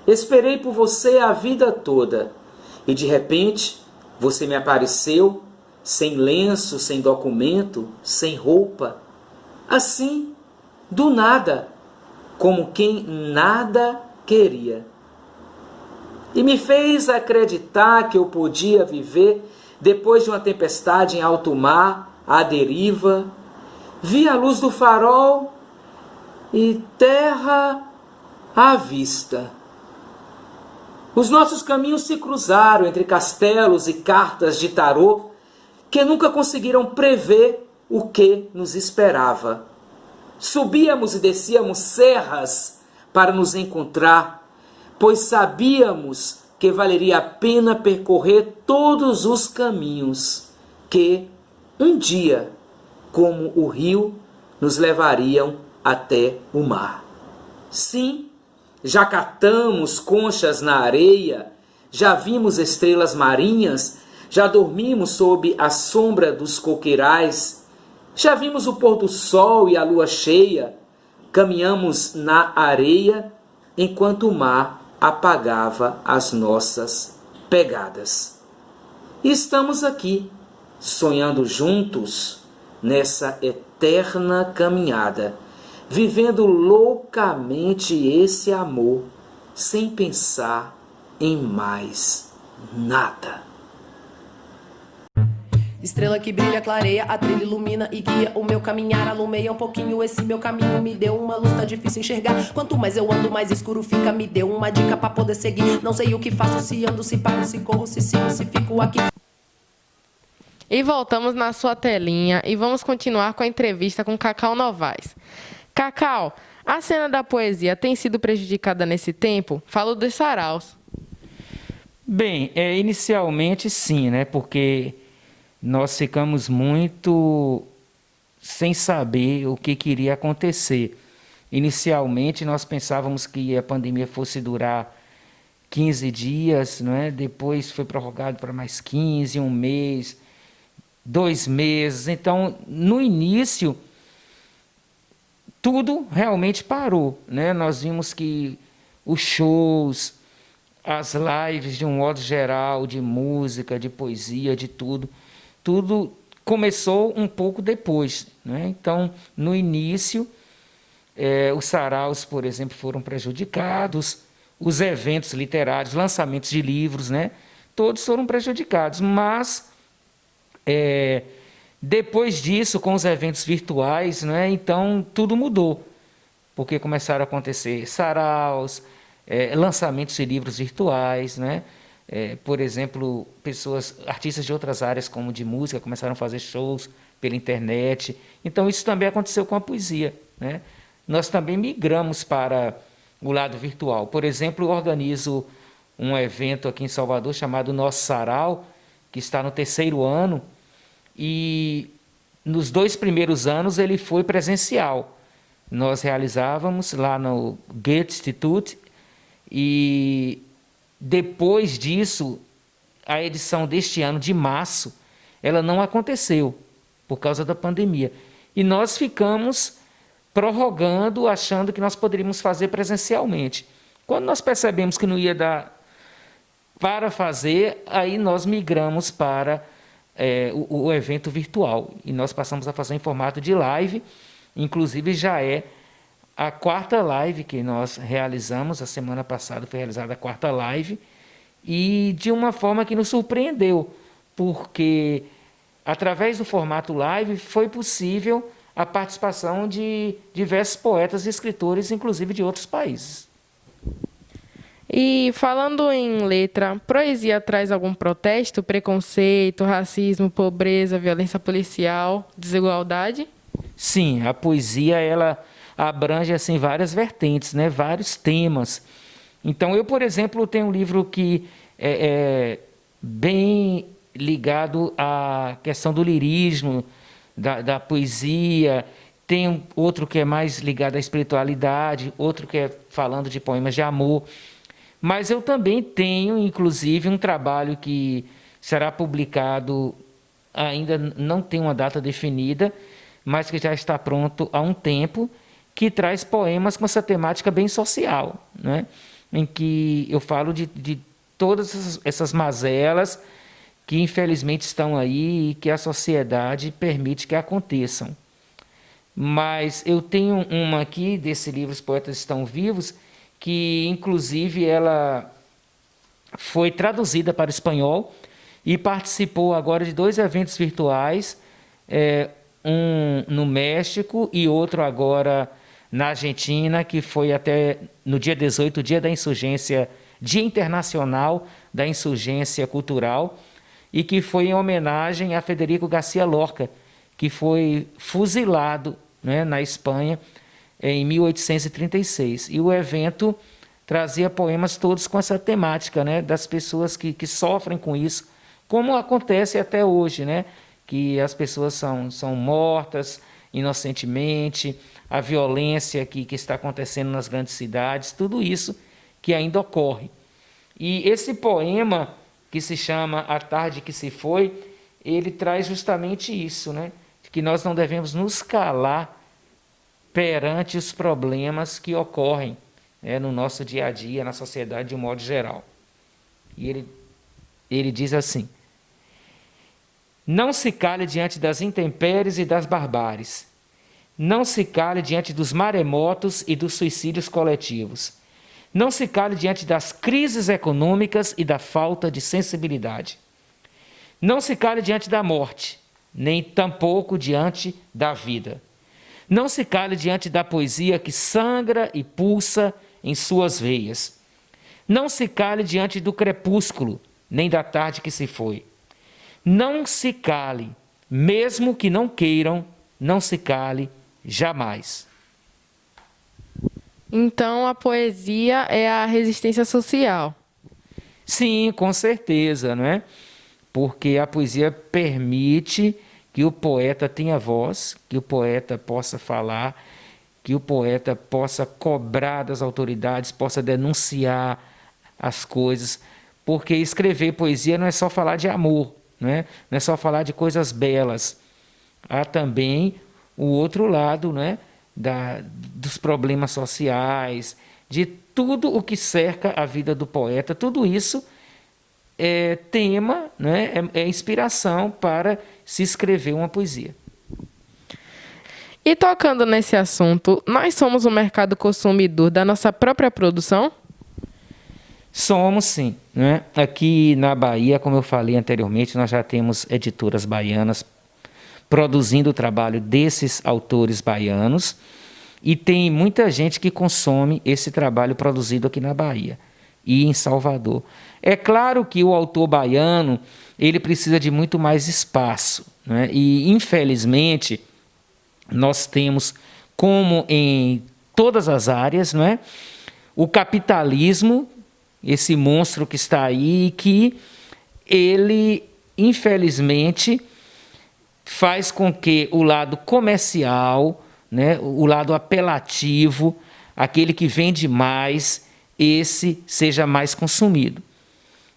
Esperei por você a vida toda e de repente você me apareceu sem lenço, sem documento, sem roupa. Assim, do nada, como quem nada queria. E me fez acreditar que eu podia viver depois de uma tempestade em alto mar, à deriva. Vi a luz do farol e terra à vista. Os nossos caminhos se cruzaram entre castelos e cartas de tarô que nunca conseguiram prever o que nos esperava. Subíamos e descíamos serras para nos encontrar, pois sabíamos que valeria a pena percorrer todos os caminhos que, um dia, como o rio, nos levariam até o mar. Sim, já catamos conchas na areia, já vimos estrelas marinhas, já dormimos sob a sombra dos coqueirais, já vimos o pôr do sol e a lua cheia, caminhamos na areia enquanto o mar apagava as nossas pegadas. E estamos aqui, sonhando juntos nessa eterna caminhada, vivendo loucamente esse amor, sem pensar em mais nada. Estrela que brilha, clareia, a trilha ilumina e guia o meu caminhar, alumeia um pouquinho esse meu caminho, me deu uma luz, tá difícil enxergar, quanto mais eu ando, mais escuro fica, me deu uma dica pra poder seguir, não sei o que faço, se ando, se paro, se corro, se sigo, se fico aqui. E voltamos na sua telinha e vamos continuar com a entrevista com Cacau Novaes. Cacau, a cena da poesia tem sido prejudicada nesse tempo? Falo dos saraus. Bem, inicialmente sim, né? Porque nós ficamos muito sem saber o que iria acontecer. Inicialmente nós pensávamos que a pandemia fosse durar 15 dias, não é? Depois foi prorrogado para mais 15, um mês, 2 meses. Então, no início, tudo realmente parou, né? Nós vimos que os shows, as lives de um modo geral, de música, de poesia, de tudo começou um pouco depois, né? Então, no início, os saraus, por exemplo, foram prejudicados, os eventos literários, lançamentos de livros, né? Todos foram prejudicados, mas depois disso, com os eventos virtuais, né? Então tudo mudou, porque começaram a acontecer saraus, lançamentos de livros virtuais, né? Por exemplo, artistas de outras áreas, como de música, começaram a fazer shows pela internet. Então, isso também aconteceu com a poesia, né? Nós também migramos para o lado virtual. Por exemplo, eu organizo um evento aqui em Salvador chamado Nosso Sarau, que está no 3º ano, e nos 2 primeiros anos ele foi presencial. Nós realizávamos lá no Goethe Institute, e depois disso, a edição deste ano, de março, ela não aconteceu, por causa da pandemia. E nós ficamos prorrogando, achando que nós poderíamos fazer presencialmente. Quando nós percebemos que não ia dar para fazer, aí nós migramos para o evento virtual. E nós passamos a fazer em formato de live, inclusive já é a 4ª live que nós realizamos, a semana passada foi realizada a 4ª live, e de uma forma que nos surpreendeu, porque através do formato live foi possível a participação de diversos poetas e escritores, inclusive de outros países. E falando em letra, poesia traz algum protesto, preconceito, racismo, pobreza, violência policial, desigualdade? Sim, a poesia ela abrange assim várias vertentes, né? Vários temas. Então eu, por exemplo, tenho um livro que é bem ligado à questão do lirismo, da poesia. Tem outro que é mais ligado à espiritualidade, outro que é falando de poemas de amor. Mas eu também tenho, inclusive, um trabalho que será publicado, ainda não tem uma data definida, mas que já está pronto há um tempo, que traz poemas com essa temática bem social, né? em que eu falo de todas essas mazelas que infelizmente estão aí e que a sociedade permite que aconteçam. Mas eu tenho uma aqui desse livro Os Poetas Estão Vivos, que inclusive ela foi traduzida para o espanhol e participou agora de 2 eventos virtuais, um no México e outro agora na Argentina, que foi até no dia 18, dia da insurgência, Dia Internacional da Insurgência Cultural, e que foi em homenagem a Federico Garcia Lorca, que foi fuzilado, né, na Espanha em 1836. E o evento trazia poemas todos com essa temática, né, das pessoas que sofrem com isso, como acontece até hoje, né, que as pessoas são mortas inocentemente, a violência que está acontecendo nas grandes cidades, tudo isso que ainda ocorre. E esse poema, que se chama A Tarde que se Foi, ele traz justamente isso, né, que nós não devemos nos calar perante os problemas que ocorrem, né, no nosso dia a dia, na sociedade de um modo geral. E ele diz assim: não se cale diante das intempéries e das barbáries. Não se cale diante dos maremotos e dos suicídios coletivos. Não se cale diante das crises econômicas e da falta de sensibilidade. Não se cale diante da morte, nem tampouco diante da vida. Não se cale diante da poesia que sangra e pulsa em suas veias. Não se cale diante do crepúsculo, nem da tarde que se foi. Não se cale, mesmo que não queiram, não se cale jamais. Então, a poesia é a resistência social. Sim, com certeza, não é? Porque a poesia permite que o poeta tenha voz, que o poeta possa falar, que o poeta possa cobrar das autoridades, possa denunciar as coisas, porque escrever poesia não é só falar de amor, não é só falar de coisas belas. Há também o outro lado, né, dos problemas sociais, de tudo o que cerca a vida do poeta. Tudo isso é tema, né, é inspiração para se escrever uma poesia. E tocando nesse assunto, nós somos um mercado consumidor da nossa própria produção? Somos, sim, né? Aqui na Bahia, como eu falei anteriormente, nós já temos editoras baianas produzindo o trabalho desses autores baianos, e tem muita gente que consome esse trabalho produzido aqui na Bahia e em Salvador. É claro que o autor baiano ele precisa de muito mais espaço, né? E infelizmente nós temos, como em todas as áreas, não é, o capitalismo, esse monstro que está aí, que ele infelizmente faz com que o lado comercial, né, o lado apelativo, aquele que vende mais, esse seja mais consumido.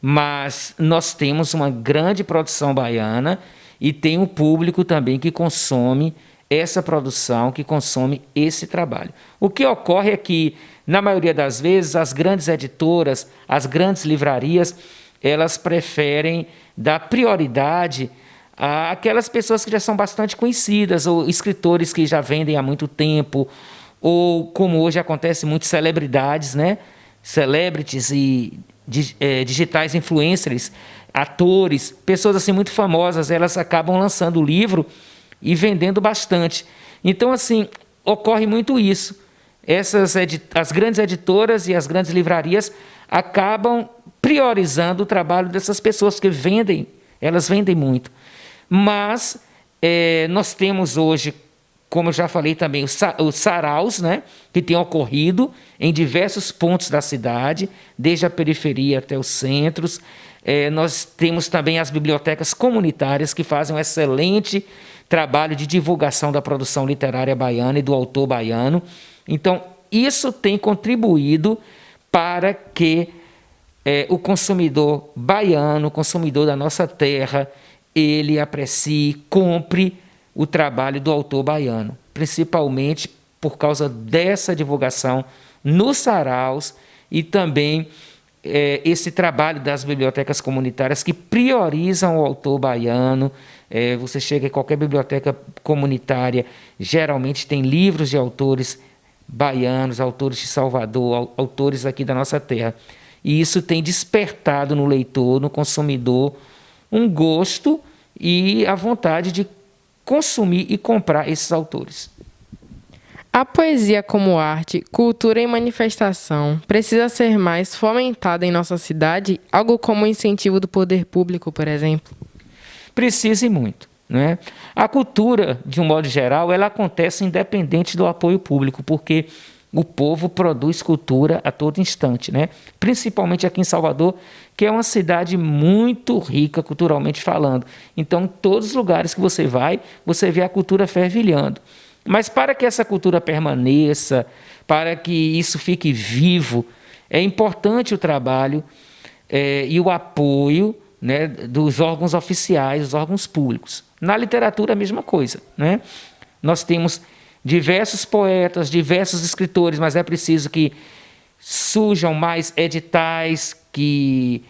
Mas nós temos uma grande produção baiana e tem um público também que consome essa produção, que consome esse trabalho. O que ocorre é que, na maioria das vezes, as grandes editoras, as grandes livrarias, elas preferem dar prioridade àquelas pessoas que já são bastante conhecidas, ou escritores que já vendem há muito tempo, ou, como hoje acontece, muitas celebridades, né? Celebrities e digitais influencers, atores, pessoas assim muito famosas, elas acabam lançando o livro e vendendo bastante. Então, assim, ocorre muito isso. As grandes editoras e as grandes livrarias acabam priorizando o trabalho dessas pessoas que vendem, elas vendem muito. Mas nós temos hoje, como eu já falei também, os saraus, né, que têm ocorrido em diversos pontos da cidade, desde a periferia até os centros. Nós temos também as bibliotecas comunitárias que fazem um excelente trabalho de divulgação da produção literária baiana e do autor baiano. Então, isso tem contribuído para que o consumidor baiano, o consumidor da nossa terra, ele aprecie, compre o trabalho do autor baiano, principalmente por causa dessa divulgação nos saraus e também esse trabalho das bibliotecas comunitárias que priorizam o autor baiano. Você chega em qualquer biblioteca comunitária, geralmente tem livros de autores baianos, autores de Salvador, autores aqui da nossa terra. E isso tem despertado no leitor, no consumidor, um gosto e a vontade de consumir e comprar esses autores. A poesia como arte, cultura e manifestação precisa ser mais fomentada em nossa cidade, algo como o incentivo do poder público, por exemplo? Precisa e muito, né? A cultura, de um modo geral, ela acontece independente do apoio público, porque o povo produz cultura a todo instante, né? Principalmente aqui em Salvador, que é uma cidade muito rica culturalmente falando. Então, em todos os lugares que você vai, você vê a cultura fervilhando. Mas para que essa cultura permaneça, para que isso fique vivo, é importante o trabalho e o apoio, né, dos órgãos oficiais, dos órgãos públicos. Na literatura, a mesma coisa, né? Nós temos diversos poetas, diversos escritores, mas é preciso que surjam mais editais que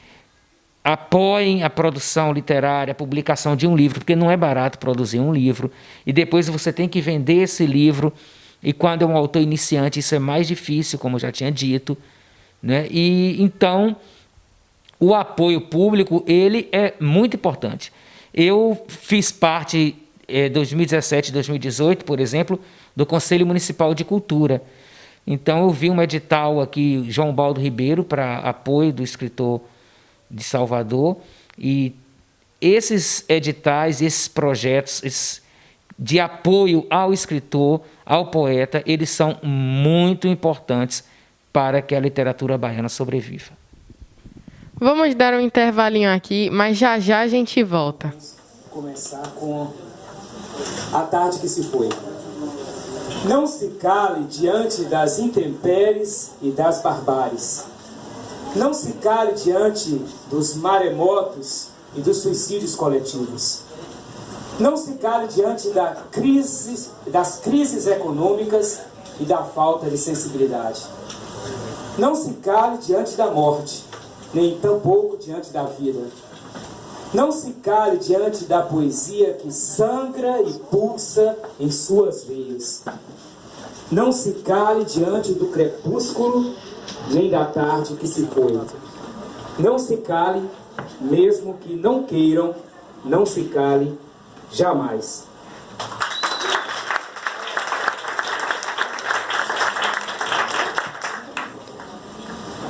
apoiem a produção literária, a publicação de um livro, porque não é barato produzir um livro, e depois você tem que vender esse livro, e quando é um autor iniciante isso é mais difícil, como eu já tinha dito, né? E então o apoio público ele é muito importante. Eu fiz parte, em 2017 e 2018, por exemplo, do Conselho Municipal de Cultura. Então eu vi um edital aqui, João Baldo Ribeiro, para apoio do escritor de Salvador, e esses editais, esses projetos de apoio ao escritor, ao poeta, eles são muito importantes para que a literatura baiana sobreviva. Vamos dar um intervalinho aqui, mas já já a gente volta. Vamos começar com A Tarde que se Foi. Não se cale diante das intempéries e das barbáries. Não se cale diante dos maremotos e dos suicídios coletivos. Não se cale diante das crises econômicas e da falta de sensibilidade. Não se cale diante da morte, nem tampouco diante da vida. Não se cale diante da poesia que sangra e pulsa em suas veias. Não se cale diante do crepúsculo, nem da tarde que se foi. Não se cale, mesmo que não queiram, não se cale jamais.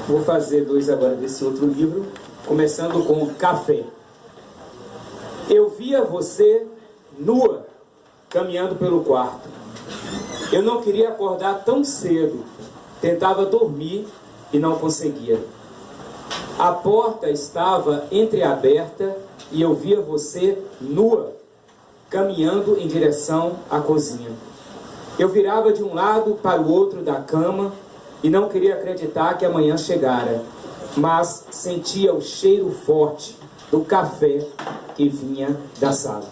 Vou fazer 2 agora desse outro livro, começando com Café. Eu via você nua, caminhando pelo quarto. Eu não queria acordar tão cedo. Tentava dormir e não conseguia. A porta estava entreaberta e eu via você nua, caminhando em direção à cozinha. Eu virava de um lado para o outro da cama e não queria acreditar que amanhã chegara, mas sentia o cheiro forte do café que vinha da sala.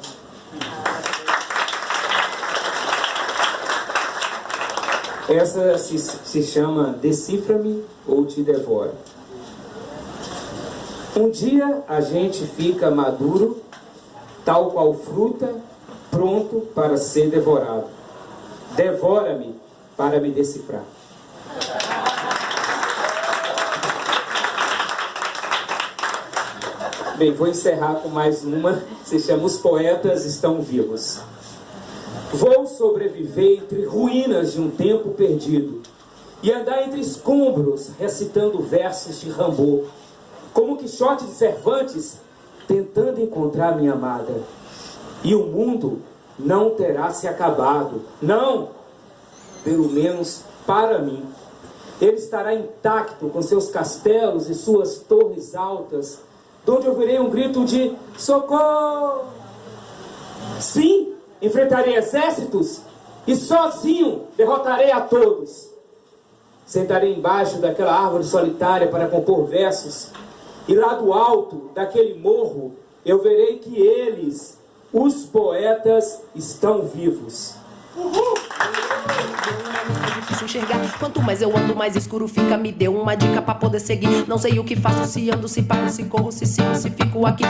Essa se chama Decifra-me ou Te Devoro. Um dia a gente fica maduro, tal qual fruta, pronto para ser devorado. Devora-me para me decifrar. Bem, vou encerrar com mais uma, se chama Os Poetas Estão Vivos. Vou sobreviver entre ruínas de um tempo perdido e andar entre escombros recitando versos de Rimbaud, como Quixote de Cervantes, tentando encontrar minha amada. E o mundo não terá se acabado, não, pelo menos para mim. Ele estará intacto com seus castelos e suas torres altas, de onde ouvirei um grito de socorro. Sim, enfrentarei exércitos e sozinho derrotarei a todos. Sentarei embaixo daquela árvore solitária para compor versos, e lá do alto daquele morro eu verei que eles, os poetas, estão vivos. Difícil enxergar. Quanto mais eu ando, mais escuro fica. Me deu uma dica pra poder seguir. Não sei o que faço, se ando, se paro, se corro, se sigo, se fico aqui.